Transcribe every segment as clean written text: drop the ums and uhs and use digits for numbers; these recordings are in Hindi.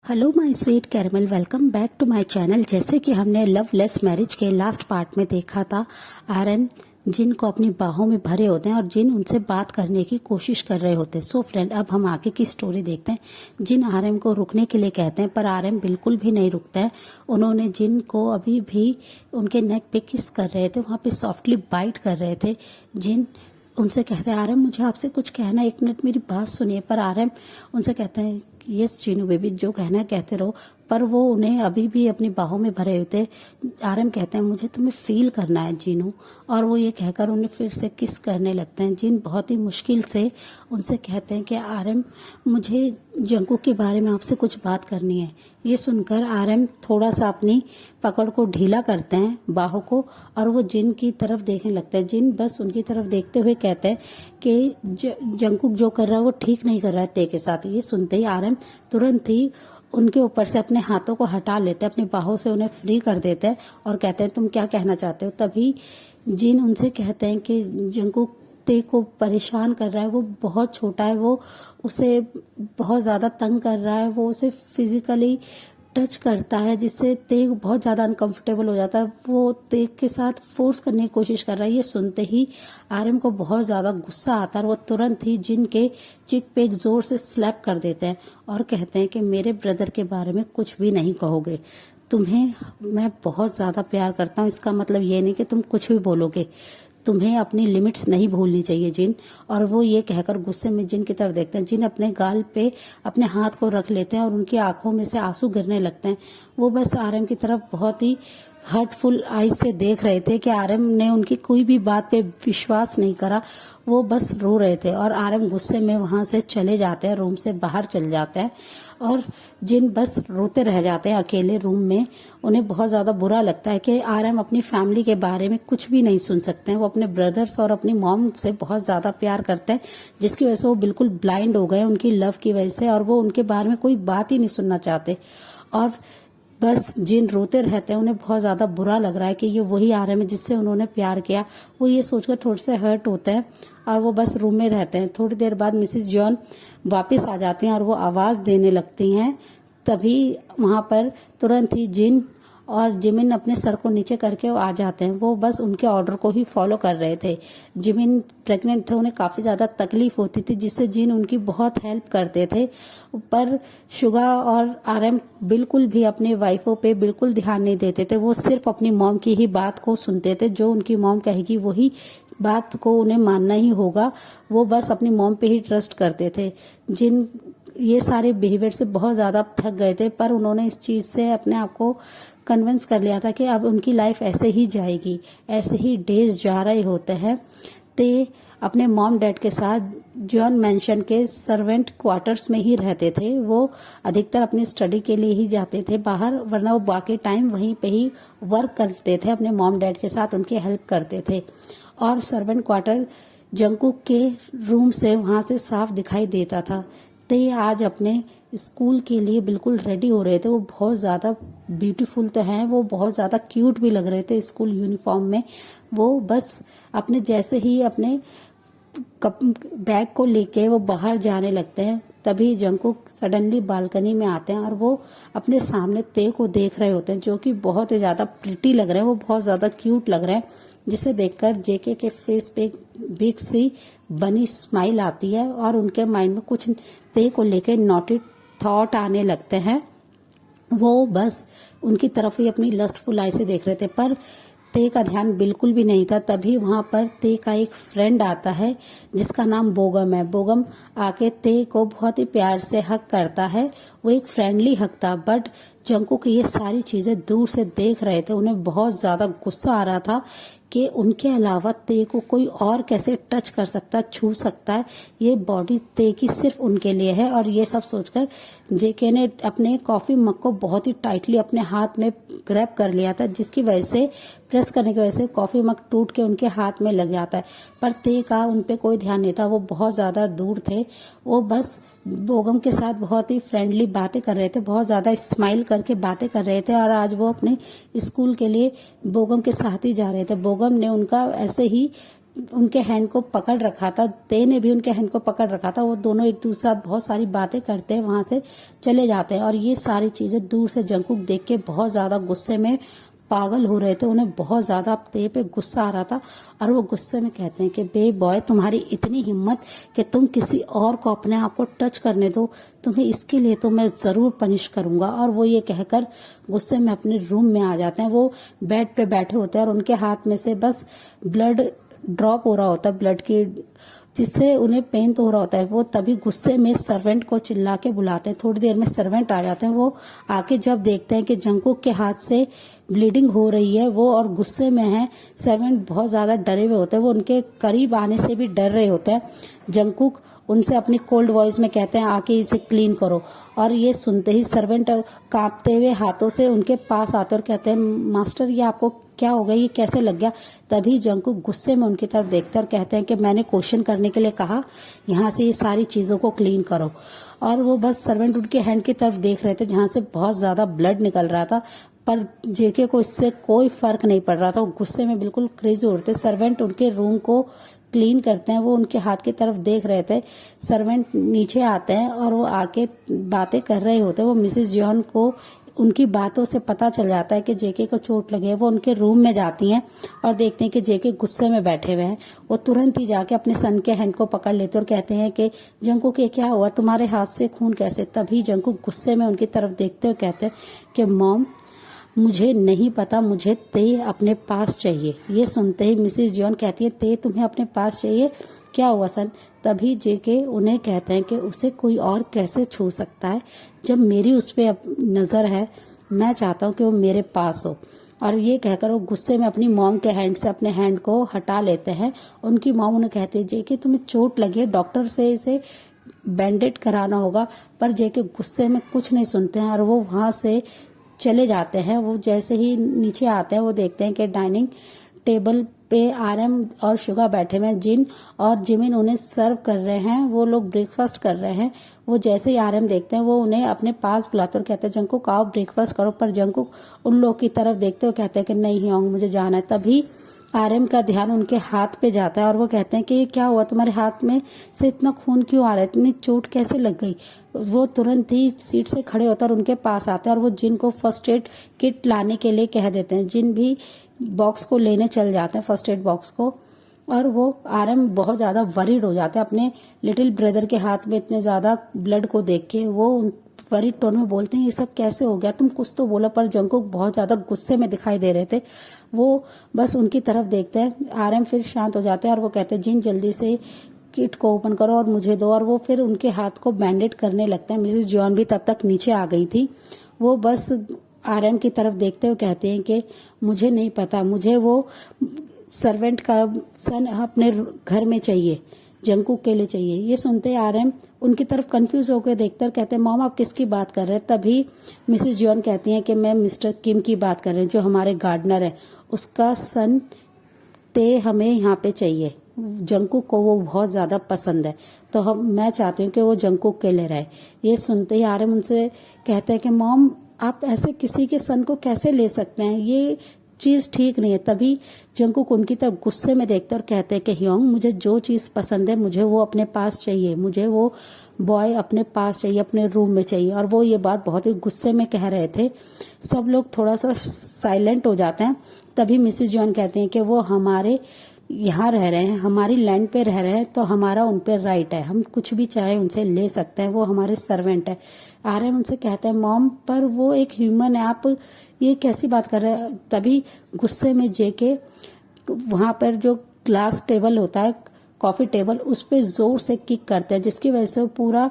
Hello my sweet caramel, welcome back to my channel. जैसे कि हमने लव लेस मैरिज के लास्ट पार्ट में देखा था, आर्यन जिन को अपनी बाहों में भरे होते हैं और जिन उनसे बात करने की कोशिश कर रहे होते हैं। सो फ्रेंड, अब हम आगे की स्टोरी देखते हैं। जिन आर्यन को रुकने के लिए कहते हैं, पर आर्यन बिल्कुल भी नहीं रुकता है। उन्होंने जिन को अभी भी उनके नेक पे किस कर रहे थे, वहाँ पे सॉफ्टली बाइट कर रहे थे। जिन उनसे कहते हैं, आर्यन मुझे आपसे कुछ कहना है, 1 मिनट मेरी बात सुनिए। पर आर्यन उनसे कहते हैं, यस चीनू बेबी, जो कहना है कहते रहो। पर वो उन्हें अभी भी अपनी बाहों में भरे हुए थे। आर्यन कहते हैं, मुझे तुम्हें फील करना है जीनू, और वो ये कहकर उन्हें फिर से किस करने लगते हैं। जिन बहुत ही मुश्किल से उनसे कहते हैं कि आर्यन मुझे जंकू के बारे में आपसे कुछ बात करनी है। ये सुनकर आर्यन थोड़ा सा अपनी पकड़ को ढीला करते हैं, बाहों को, और वो जिन की तरफ देखने लगते हैं। जिन बस उनकी तरफ देखते हुए कहते हैं कि जंकुक जो कर रहा है वो ठीक नहीं कर रहा है ते के साथ। ये सुनते ही आर्यन तुरंत ही उनके ऊपर से अपने हाथों को हटा लेते हैं, अपनी बाहों से उन्हें फ्री कर देते हैं और कहते हैं, तुम क्या कहना चाहते हो। तभी जिन उनसे कहते हैं कि जंकुक ते को परेशान कर रहा है, वो बहुत छोटा है, वो उसे बहुत ज़्यादा तंग कर रहा है, वो उसे फिजिकली टच करता है, जिससे तेग बहुत ज़्यादा अनकंफर्टेबल हो जाता है। वो तेग के साथ फोर्स करने की कोशिश कर रहा है। ये सुनते ही आर्यन को बहुत ज़्यादा गुस्सा आता है और वो तुरंत ही जिन के चिक पे एक जोर से स्लैप कर देते हैं और कहते हैं कि मेरे ब्रदर के बारे में कुछ भी नहीं कहोगे। तुम्हें मैं बहुत ज़्यादा प्यार करता हूँ, इसका मतलब ये नहीं कि तुम कुछ भी बोलोगे। तुम्हें अपनी लिमिट्स नहीं भूलनी चाहिए जिन। और वो ये कहकर गुस्से में जिन की तरफ देखते हैं। जिन अपने गाल पे अपने हाथ को रख लेते हैं और उनकी आंखों में से आंसू गिरने लगते हैं। वो बस आर्यन की तरफ बहुत ही हर्टफुल आईज से देख रहे थे कि आर्यन ने उनकी कोई भी बात पे विश्वास नहीं करा। वो बस रो रहे थे और आर्यन गुस्से में वहां से चले जाते हैं, रूम से बाहर चले जाते हैं और जिन बस रोते रह जाते हैं अकेले रूम में। उन्हें बहुत ज़्यादा बुरा लगता है कि आर्यन अपनी फैमिली के बारे में कुछ भी नहीं सुन सकते हैं। वो अपने ब्रदर्स और अपनी मॉम से बहुत ज़्यादा प्यार करते हैं, जिसकी वजह से वो बिल्कुल ब्लाइंड हो गए उनकी लव की वजह से, और वो उनके बारे में कोई बात ही नहीं सुनना चाहते। और बस जिन रोते रहते हैं, उन्हें बहुत ज़्यादा बुरा लग रहा है कि ये वही आर्यन है जिससे उन्होंने प्यार किया। वो ये सोचकर थोड़े से हर्ट होते हैं और वो बस रूम में रहते हैं। थोड़ी देर बाद मिसेस जॉन वापस आ जाती हैं और वो आवाज़ देने लगती हैं। तभी वहाँ पर तुरंत ही जिन और जिमिन अपने सर को नीचे करके आ जाते हैं। वो बस उनके ऑर्डर को ही फॉलो कर रहे थे। जिमिन प्रेग्नेंट थे, उन्हें काफ़ी ज़्यादा तकलीफ होती थी, जिससे जिन उनकी बहुत हेल्प करते थे। पर शुगा और आर्यन बिल्कुल भी अपने वाइफों पे बिल्कुल ध्यान नहीं देते थे। वो सिर्फ अपनी मॉम की ही बात को सुनते थे। जो उनकी मॉम कहेगी वही बात को उन्हें मानना ही होगा। वो बस अपनी मॉम पे ही ट्रस्ट करते थे। जिन ये सारे बिहेवियर से बहुत ज़्यादा थक गए थे, पर उन्होंने इस चीज़ से अपने आप को कन्विंस कर लिया था कि अब उनकी लाइफ ऐसे ही जाएगी। ऐसे ही डेज जा रहे होते हैं। ते अपने मॉम डैड के साथ जॉन मेंशन के सर्वेंट क्वार्टर्स में ही रहते थे। वो अधिकतर अपनी स्टडी के लिए ही जाते थे बाहर, वरना वो बाकी टाइम वहीं पे ही वर्क करते थे, अपने मॉम डैड के साथ उनकी हेल्प करते थे। और सर्वेंट क्वार्टर जंकुक के रूम से वहां से साफ दिखाई देता था। ते आज अपने स्कूल के लिए बिल्कुल रेडी हो रहे थे। वो बहुत ज़्यादा ब्यूटीफुल तो हैं, वो बहुत ज़्यादा क्यूट भी लग रहे थे स्कूल यूनिफॉर्म में। वो बस अपने जैसे ही अपने बैग को लेके वो बाहर जाने लगते हैं, तभी जंकुक सडनली बालकनी में आते हैं और वो अपने सामने ते को देख रहे होते हैं, जो कि बहुत ही ज़्यादा प्रिटी लग रहे हैं, वो बहुत ज़्यादा क्यूट लग रहे हैं। जिसे देखकर जेके के फेस पे बिग सी बनी स्माइल आती है और उनके माइंड में कुछ ते को लेकर नॉटी थॉट आने लगते हैं। वो बस उनकी तरफ ही अपनी लस्टफुल आई से देख रहे थे, पर ते का ध्यान बिल्कुल भी नहीं था। तभी वहां पर ते का एक फ्रेंड आता है जिसका नाम बोगम है। बोगम आके ते को बहुत ही प्यार से हक करता है। वो एक फ्रेंडली हक था, बट जंकुक ये सारी चीजें दूर से देख रहे थे। उन्हें बहुत ज्यादा गुस्सा आ रहा था कि उनके अलावा ते को कोई और कैसे टच कर सकता है, छू सकता है। ये बॉडी ते की सिर्फ उनके लिए है। और ये सब सोचकर जेके ने अपने कॉफी मग को बहुत ही टाइटली अपने हाथ में ग्रैब कर लिया था, जिसकी वजह से प्रेस करने की वजह से कॉफी मग टूट के उनके हाथ में लग जाता है। पर ते का उन पे कोई ध्यान नहीं था, वो बहुत ज्यादा दूर थे। वो बस बोगम के साथ बहुत ही फ्रेंडली बातें कर रहे थे, बहुत ज़्यादा स्माइल करके बातें कर रहे थे। और आज वो अपने स्कूल के लिए बोगम के साथ ही जा रहे थे। बोगम ने उनका ऐसे ही उनके हैंड को पकड़ रखा था, ते ने भी उनके हैंड को पकड़ रखा था। वो दोनों एक दूसरे साथ बहुत सारी बातें करते हैं, वहां से चले जाते हैं। और ये सारी चीजें दूर से जंगकुक देख के बहुत ज्यादा गुस्से में पागल हो रहे थे। उन्हें बहुत ज्यादा ते पे गुस्सा आ रहा था और वो गुस्से में कहते हैं कि बे बॉय, तुम्हारी इतनी हिम्मत कि तुम किसी और को अपने आप को टच करने दो, तुम्हें इसके लिए तो मैं जरूर पनिश करूंगा। और वो ये कहकर गुस्से में अपने रूम में आ जाते हैं। वो बेड पे बैठे होते हैं और उनके हाथ में से बस ब्लड ड्रॉप हो रहा होता है, ब्लड की, जिससे उन्हें पेन तो हो रहा होता है। वो तभी गुस्से में सर्वेंट को चिल्ला के बुलाते हैं। थोड़ी देर में सर्वेंट आ जाते हैं। वो आके जब देखते हैं कि जंगकुक के हाथ से ब्लीडिंग हो रही है, वो और गुस्से में है, सर्वेंट बहुत ज्यादा डरे हुए होते हैं। वो उनके करीब आने से भी डर रहे होते हैं। जंगकुक उनसे अपनी कोल्ड वॉइस में कहते हैं आके इसे क्लीन करो। और ये सुनते ही सर्वेंट कांपते हुए हाथों से उनके पास आते और कहते हैं मास्टर, ये आपको क्या हो गया, ये कैसे लग गया। तभी जंगकुक गुस्से में उनकी तरफ देखते और कहते हैं कि मैंने क्वेश्चन करने के लिए कहा, यहाँ से ये सारी चीजों को क्लीन करो। और वो बस सर्वेंट उनके हैंड की तरफ देख रहे थे जहां से बहुत ज्यादा ब्लड निकल रहा था, पर जेके को इससे कोई फर्क नहीं पड़ रहा था। वो गुस्से में बिल्कुल क्रेजी हो रहे थे। सर्वेंट उनके रूम को क्लीन करते हैं, वो उनके हाथ की तरफ देख रहे थे। सर्वेंट नीचे आते हैं और वो आके बातें कर रहे होते हैं। वो मिसेस जॉन को उनकी बातों से पता चल जाता है कि जेके को चोट लगी है। वो उनके रूम में जाती हैं और देखते हैं कि जेके गुस्से में बैठे हुए हैं। वो तुरंत ही जाके अपने सन के हैंड को पकड़ लेते और कहते हैं कि जंगकुक, ये क्या हुआ, तुम्हारे हाथ से खून कैसे। तभी जंगकुक गुस्से में उनकी तरफ देखते हुए कहते हैं कि मॉम, मुझे नहीं पता, मुझे ते अपने पास चाहिए। ये सुनते ही मिसेस जॉन कहती है ते तुम्हें अपने पास चाहिए, क्या हुआ सन। तभी जेके उन्हें कहते हैं कि उसे कोई और कैसे छू सकता है जब मेरी उस पर नजर है। मैं चाहता हूँ कि वो मेरे पास हो। और ये कहकर वो गुस्से में अपनी मॉम के हैंड से अपने हैंड को हटा लेते हैं। उनकी मॉम उन्हें कहती है जेके तुम्हें चोट लगी है, डॉक्टर से इसे बैंडेड कराना होगा। पर जेके गुस्से में कुछ नहीं सुनते हैं और वो वहां से चले जाते हैं। वो जैसे ही नीचे आते हैं वो देखते हैं कि डाइनिंग टेबल पे आरएम और शुगा बैठे हुए हैं। जिन और जिमिन उन्हें सर्व कर रहे हैं। वो लोग ब्रेकफास्ट कर रहे हैं। वो जैसे ही आरएम देखते हैं वो उन्हें अपने पास बुलाते और कहते हैं जंगकुक आओ ब्रेकफास्ट करो। पर जंगकुक उन लोग की तरफ देखते हुए कहते हैं कि नहीं होंग, मुझे जाना है। तभी आरएम का ध्यान उनके हाथ पे जाता है और वो कहते हैं कि ये क्या हुआ, तुम्हारे हाथ में से इतना खून क्यों आ रहा है, इतनी चोट कैसे लग गई। वो तुरंत ही सीट से खड़े होते हैं और उनके पास आते हैं और वो जिन को फर्स्ट एड किट लाने के लिए कह देते हैं। जिन भी बॉक्स को लेने चल जाते हैं, फर्स्ट एड बॉक्स को। और वो आरएम बहुत ज्यादा वरीड हो जाते हैं अपने लिटिल ब्रदर के हाथ में इतने ज्यादा ब्लड को देख के। वो वरीड टोन में बोलते हैं ये सब कैसे हो गया, तुम कुछ तो बोलो। पर जंगकुक बहुत ज्यादा गुस्से में दिखाई दे रहे थे। वो बस उनकी तरफ देखते हैं। आरएम फिर शांत हो जाते हैं और वो कहते हैं जिन जल्दी से किट को ओपन करो और मुझे दो। और वो फिर उनके हाथ को बैंडेड करने लगते हैं। मिसेस जॉन भी तब तक नीचे आ गई थी। वो बस आरएम की तरफ देखते हुए कहते हैं कि मुझे नहीं पता, मुझे वो सर्वेंट का सन अपने घर में चाहिए, जंगकुक के लिए चाहिए। ये सुनते आरएम उनकी तरफ कंफ्यूज होकर देखते और कहते हैं मॉम आप किसकी बात कर रहे हैं। तभी मिसेस जॉन कहती हैं कि मैं मिस्टर किम की बात कर रही हूँ, जो हमारे गार्डनर है। उसका सन ते हमें यहाँ पे चाहिए। जंगकुक को वो बहुत ज्यादा पसंद है, तो मैं चाहती हूँ कि वो जंगकुक के लिए रहे। ये सुनते ही आरएम उनसे कहते हैं कि मॉम आप ऐसे किसी के सन को कैसे ले सकते हैं, ये चीज ठीक नहीं है। तभी जंगकुक उनकी तरफ गुस्से में देखते और कहते हैं कि ह्योंग, मुझे जो चीज पसंद है मुझे वो अपने पास चाहिए, मुझे वो बॉय अपने पास चाहिए, अपने रूम में चाहिए। और वो ये बात बहुत ही गुस्से में कह रहे थे। सब लोग थोड़ा सा साइलेंट हो जाते हैं। तभी मिसेस जॉन कहते हैं कि वो हमारे यहाँ रह रहे हैं, हमारी लैंड पे रह रहे हैं, तो हमारा उन पे राइट है, हम कुछ भी चाहे उनसे ले सकते हैं, वो हमारे सर्वेंट है। आरएम उनसे कहते हैं मॉम पर वो एक ह्यूमन है, आप ये कैसी बात कर रहे हैं। तभी गुस्से में जेके वहां पर जो ग्लास टेबल होता है, कॉफी टेबल, उस पे जोर से किक करते हैं, जिसकी वजह से पूरा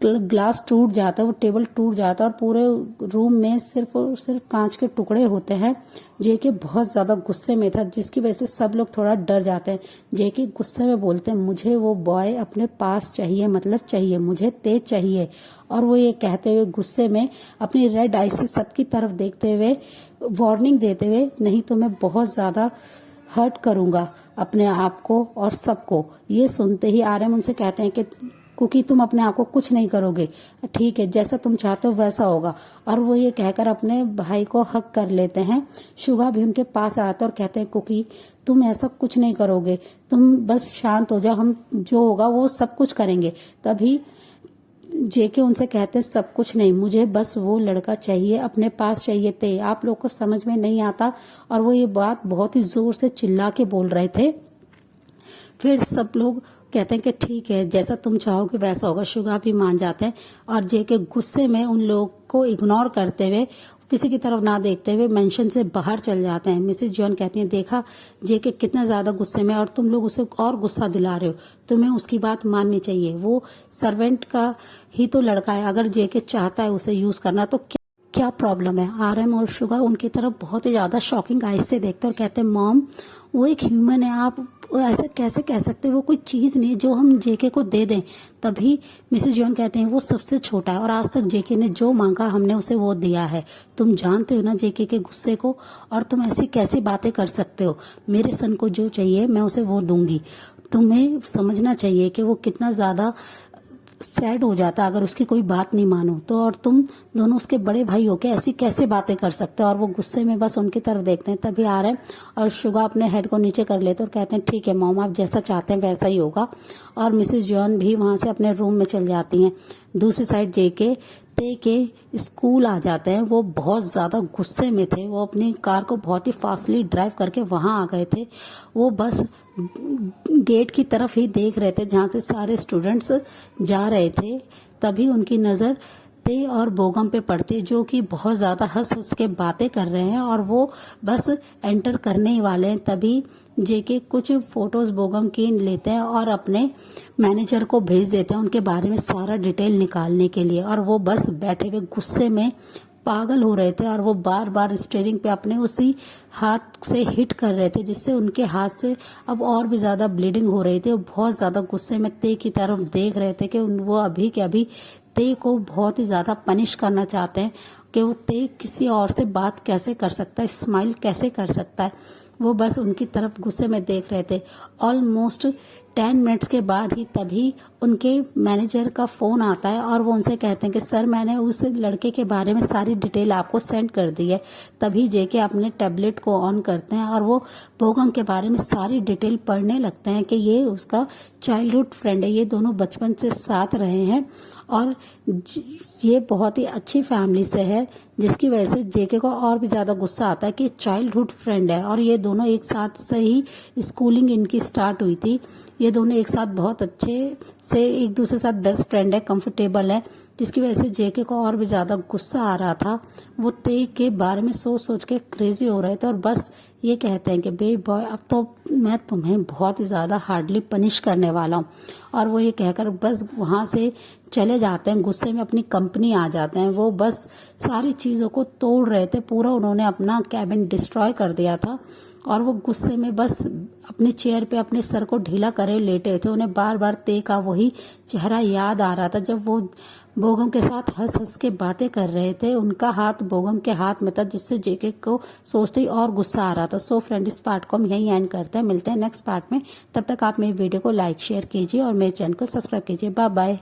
ग्लास टूट जाता है, वो टेबल टूट जाता है और पूरे रूम में सिर्फ और सिर्फ कांच के टुकड़े होते हैं। जेके बहुत ज्यादा गुस्से में था, जिसकी वजह से सब लोग थोड़ा डर जाते हैं। जेके गुस्से में बोलते हैं मुझे वो बॉय अपने पास चाहिए, मतलब चाहिए, मुझे तेज चाहिए। और वो ये कहते हुए गुस्से में अपनी रेड आई से सबकी तरफ देखते हुए वार्निंग देते हुए, नहीं तो मैं बहुत ज्यादा हर्ट करूंगा अपने आप को और सबको। ये सुनते ही आरएम उनसे कहते हैं कि क्योंकि तुम अपने आप को कुछ नहीं करोगे, ठीक है जैसा तुम चाहते हो वैसा होगा। और वो ये कहकर अपने भाई को हक कर लेते हैं। शुगा भी उनके पास आता है और कहते हैं कुकी तुम ऐसा कुछ नहीं करोगे, तुम बस शांत हो जाओ, हम जो होगा वो सब कुछ करेंगे। तभी जेके उनसे कहते सब कुछ नहीं, मुझे बस वो लड़का चाहिए, अपने पास चाहिए थे, आप लोग को समझ में नहीं आता। और वो ये बात बहुत ही जोर से चिल्ला के बोल रहे थे। फिर सब लोग कहते हैं कि ठीक है जैसा तुम चाहोगे वैसा होगा। शुगा भी मान जाते हैं और जेके गुस्से में उन लोग को इग्नोर करते हुए, किसी की तरफ ना देखते हुए मेंशन से बाहर चल जाते हैं। मिसेस जॉन कहती हैं देखा जेके कितना ज्यादा गुस्से में, और तुम लोग उसे और गुस्सा दिला रहे हो, तुम्हें उसकी बात माननी चाहिए, वो सर्वेंट का ही तो लड़का है, अगर जेके चाहता है उसे यूज करना तो क्या प्रॉब्लम है। आरएम और शुगा उनकी तरफ बहुत ही ज्यादा शॉकिंग आइज से देखते हैं और कहते हैं मॉम वो एक ह्यूमन है, आप ऐसे कैसे कह सकते हैं, वो कोई चीज नहीं जो हम जेके को दे दें। तभी मिसेस जॉन कहते हैं वो सबसे छोटा है और आज तक जेके ने जो मांगा हमने उसे वो दिया है। तुम जानते हो ना जेके के गुस्से को, और तुम ऐसी कैसी बातें कर सकते हो, मेरे सन को जो चाहिए मैं उसे वो दूंगी। तुम्हें समझना चाहिए कि वो कितना ज्यादा सैड हो जाता अगर उसकी कोई बात नहीं मानो तो, और तुम दोनों उसके बड़े भाई हो के ऐसी कैसे बातें कर सकते हो। और वो गुस्से में बस उनकी तरफ देखते हैं। तभी आ रहे हैं और शुगा अपने हेड को नीचे कर लेते और कहते हैं ठीक है मॉम आप जैसा चाहते हैं वैसा ही होगा। और मिसेस जॉन भी वहां से अपने रूम में चल जाती हैं। दूसरी साइड जेके ते के स्कूल आ जाते हैं। वो बहुत ज्यादा गुस्से में थे, वो अपनी कार को बहुत ही फास्टली ड्राइव करके वहां आ गए थे। वो बस गेट की तरफ ही देख रहे थे जहां से सारे स्टूडेंट्स जा रहे थे। तभी उनकी नजर ते और बोगम पे पड़ती, जो कि बहुत ज्यादा हंस हंस के बातें कर रहे हैं और वो बस एंटर करने ही वाले हैं। तभी जेके कुछ फोटोज बोगम की लेते हैं और अपने मैनेजर को भेज देते हैं उनके बारे में सारा डिटेल निकालने के लिए। और वो बस बैठे हुए गुस्से में पागल हो रहे थे और वो बार बार स्टीयरिंग पे अपने उसी हाथ से हिट कर रहे थे, जिससे उनके हाथ से अब और भी ज्यादा ब्लीडिंग हो रही थी। वो बहुत ज्यादा गुस्से में ते की तरफ देख रहे थे कि वो अभी के अभी ते को बहुत ही ज्यादा पनिश करना चाहते हैं कि वो ते किसी और से बात कैसे कर सकता है, स्माइल कैसे कर सकता है। वो बस उनकी तरफ गुस्से में देख रहे थे। ऑलमोस्ट 10 मिनट्स के बाद ही तभी उनके मैनेजर का फोन आता है और वो उनसे कहते हैं कि सर मैंने उस लड़के के बारे में सारी डिटेल आपको सेंड कर दी है। तभी जेके अपने टैबलेट को ऑन करते हैं और वो बोगम के बारे में सारी डिटेल पढ़ने लगते हैं कि ये उसका चाइल्डहुड फ्रेंड है, ये दोनों बचपन से साथ रहे हैं और ये बहुत ही अच्छी फैमिली से है, जिसकी वजह से जेके को और भी ज्यादा गुस्सा आता है कि चाइल्डहुड फ्रेंड है और ये दोनों एक साथ से ही स्कूलिंग इनकी स्टार्ट हुई थी। ये दोनों एक साथ बहुत अच्छे से एक दूसरे के साथ बेस्ट फ्रेंड है, कंफर्टेबल है, जिसकी वजह से जेके को और भी ज्यादा गुस्सा आ रहा था। वो ते के बारे में सोच सोच के क्रेजी हो रहे थे और बस ये कहते हैं कि बेबी बॉय अब तो मैं तुम्हें बहुत ही ज्यादा हार्डली पनिश करने वाला हूँ। और वो ये कहकर बस वहां से चले जाते हैं, गुस्से में अपनी कंपनी आ जाते हैं। वो बस सारी चीजों को तोड़ रहे थे, पूरा उन्होंने अपना कैबिन डिस्ट्रॉय कर दिया था और वो गुस्से में बस अपनी चेयर पे अपने सर को ढीला करे लेटे थे। उन्हें बार बार ते का वही चेहरा याद आ रहा था जब वो बोगम के साथ हंस हंस के बातें कर रहे थे। उनका हाथ बोगम के हाथ में था, जिससे जेके को सोचते ही और गुस्सा आ रहा था। सो फ्रेंड इस पार्ट को हम यहीं एंड करते हैं, मिलते हैं नेक्स्ट पार्ट में। तब तक आप मेरी वीडियो को लाइक शेयर कीजिए और मेरे चैनल को सब्सक्राइब कीजिए। Bye bye.